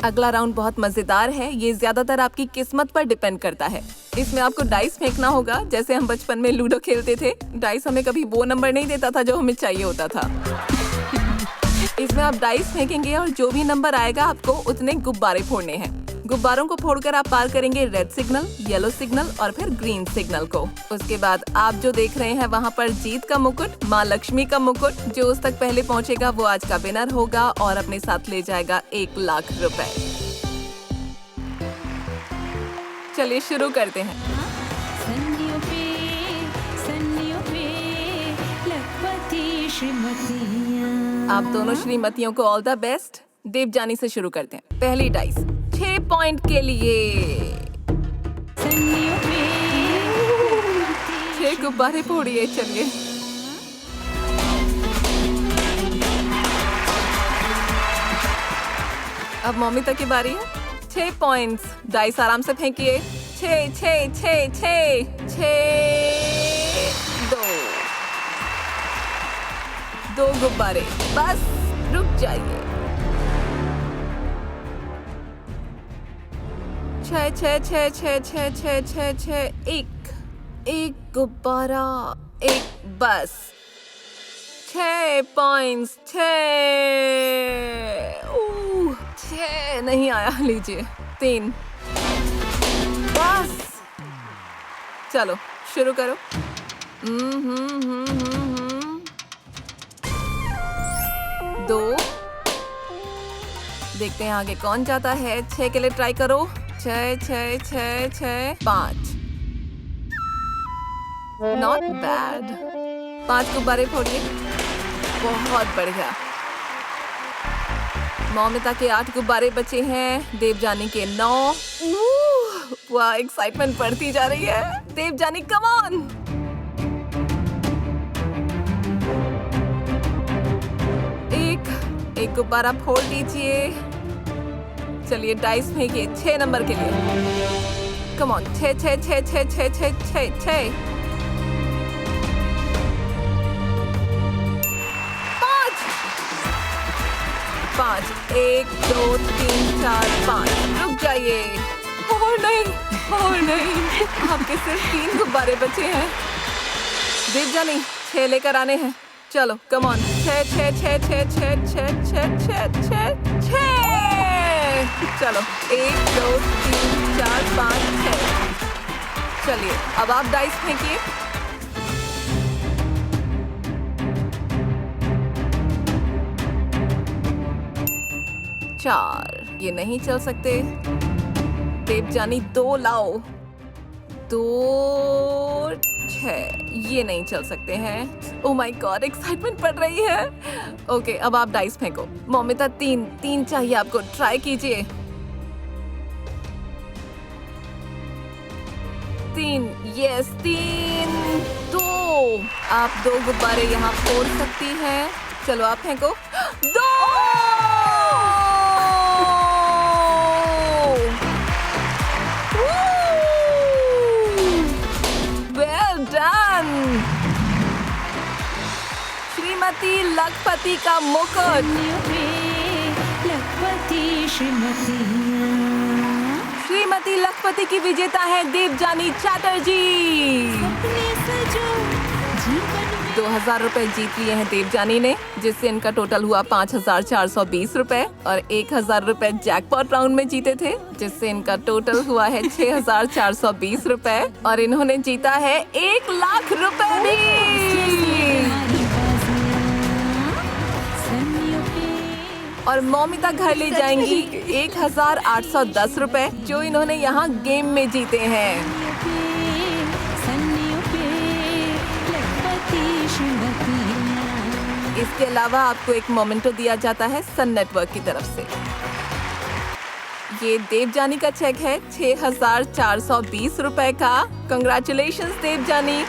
अगला राउंड बहुत मजेदार है। ये ज्यादातर आपकी किस्मत पर डिपेंड करता है। इसमें आपको डाइस फेंकना होगा, जैसे हम बचपन में लूडो खेलते थे। डाइस हमें कभी वो नंबर नहीं देता था जो हमें चाहिए होता था। इसमें आप डाइस फेंकेंगे और जो भी नंबर आएगा आपको उतने गुब्बारे फोड़ने हैं। गुब्बारों को फोड़कर आप पार करेंगे रेड सिग्नल, येलो सिग्नल और फिर ग्रीन सिग्नल को। उसके बाद आप जो देख रहे हैं वहाँ पर जीत का मुकुट, माँ लक्ष्मी का मुकुट। जो उस तक पहले पहुँचेगा वो आज का विनर होगा और अपने साथ ले जाएगा 1 लाख रुपए। चलिए शुरू करते हैं। सन्नियों पे लखपति श्रीमतियाँ। आप दोनों श्रीमतियों को ऑल द बेस्ट। देवजानी से शुरू करते हैं। पहली डाइस 6 पॉइंट के लिए। सन्नियों पे 6 गुब्बारे फोड़िए। चलिए अब मौमिता की बारी है। 6 पॉइंट्स। डाइस आराम से फेंकिए। 6 6 6 6 6 2 गुब्बारे। बस रुक जाइए। 6 6 6 6 6 6 6 6 एक गुब्बारा। 1 बस। 6 पॉइंट्स। 6 नहीं आया। लीजिए 3 बस। चलो शुरू करो। 2। देखते हैं आगे कौन जाता है। 6 के लिए ट्राई करो। 6 6 6 6 5। Not bad. 5 गुब्बारे फोड़िए। बहुत बढ़िया। मौमिता के 8 गुब्बारे बचे हैं। देवजानी के 9। वाह, एक्साइटमेंट बढ़ती जा रही है। Devjani come on. एक गुब्बारा फोड़ दीजिए। चलिए डाइस फेंकिए 6 नंबर के लिए। Come on. 6 6 6 6 6 6 6 6 5। 1 2 3 4 5। रुक जाइए। और नहीं आपके सिर्फ 3 गुब्बारे बचे हैं। देवजानी 6 लेकर आने हैं। चलो कम ऑन। 6 6 6 6 6 6 6 6 6 6। चलो 1 2 3 4 5 6। चलिए अब आप डाइस फेंकिए। 4। ये नहीं चल सकते। देवजानी 2 लाओ। 2 6। ये नहीं चल सकते हैं। ओह माय गॉड, एक्साइटमेंट बढ़ रही है। ओके अब आप डाइस फेंको। मौमिता 3 चाहिए आपको। ट्राई कीजिए। 3। यस 3 2। आप 2 गुब्बारे यहाँ फोड़ सकती हैं। चलो आप फेंको। 2। श्रीमती लखपति का मुकुट। लखपति श्रीमतियाँ। श्रीमती लखपति की विजेता है देवजानी चैटर्जी। अपने सजो जीवन में 2000 रुपए जीत लिए हैं देवजानी ने, जिससे इनका टोटल हुआ 5420 रुपए। और 1000 रुपए जैकपॉट राउंड में जीते थे, जिससे इनका टोटल हुआ है 6420 रुपए। और इन्होंने जीता है 1 लाख रुपए भी। और मौमिता घर ले जाएंगी 1810 रुपए, जो इन्होंने यहाँ गेम में जीते हैं। इसके अलावा आपको एक मोमेंटो दिया जाता है सन नेटवर्क की तरफ से। ये देवजानी का चेक है 6,420 रुपए का। कंग्रेचुलेशंस देवजानी।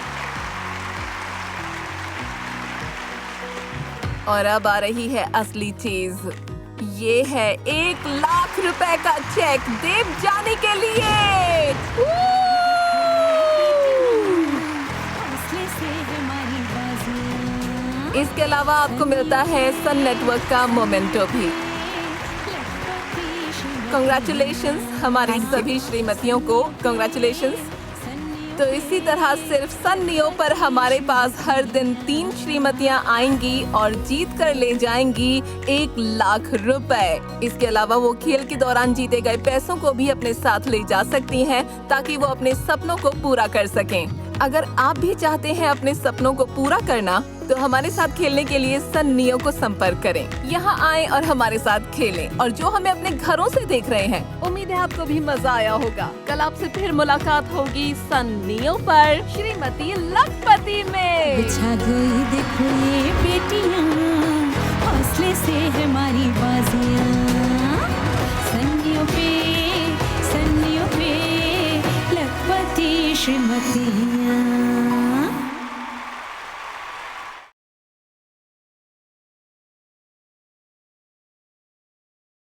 और अब आ रही है असली चीज, ये है 1,00,000 रुपए का चेक देवजानी के लिए। हौसले से हमारी बाजियां इसके अलावा आपको मिलता है सन नेटवर्क का मोमेंटो भी। कंग्रेचुलेशंस हमारी सभी श्रीमतियों को, कंग्रेचुलेशंस। तो इसी तरह सिर्फ सन नियो पर हमारे पास हर दिन 3 श्रीमतियां आएंगी और जीत कर ले जाएंगी 1,00,000 रुपए। इसके अलावा वो खेल के दौरान जीते गए पैसों को भी अपने साथ ले जा सकती हैं ताकि वो अपने सपनों को पूरा कर सकें। अगर आप भी चाहते हैं अपने सपनों को पूरा करना तो हमारे साथ खेलने के लिए सन नियो को संपर्क करें। यहाँ आएं और हमारे साथ खेलें। और जो हमें अपने घरों से देख रहे हैं, उम्मीद है आपको भी मजा आया होगा। कल आपसे फिर मुलाकात होगी सन नियो पर श्रीमती लखपति में। बिछा गई देखो ये बेटियां, हौसले से हमारी बाजियां। सन्नियों पे लखपति श्रीमतियां।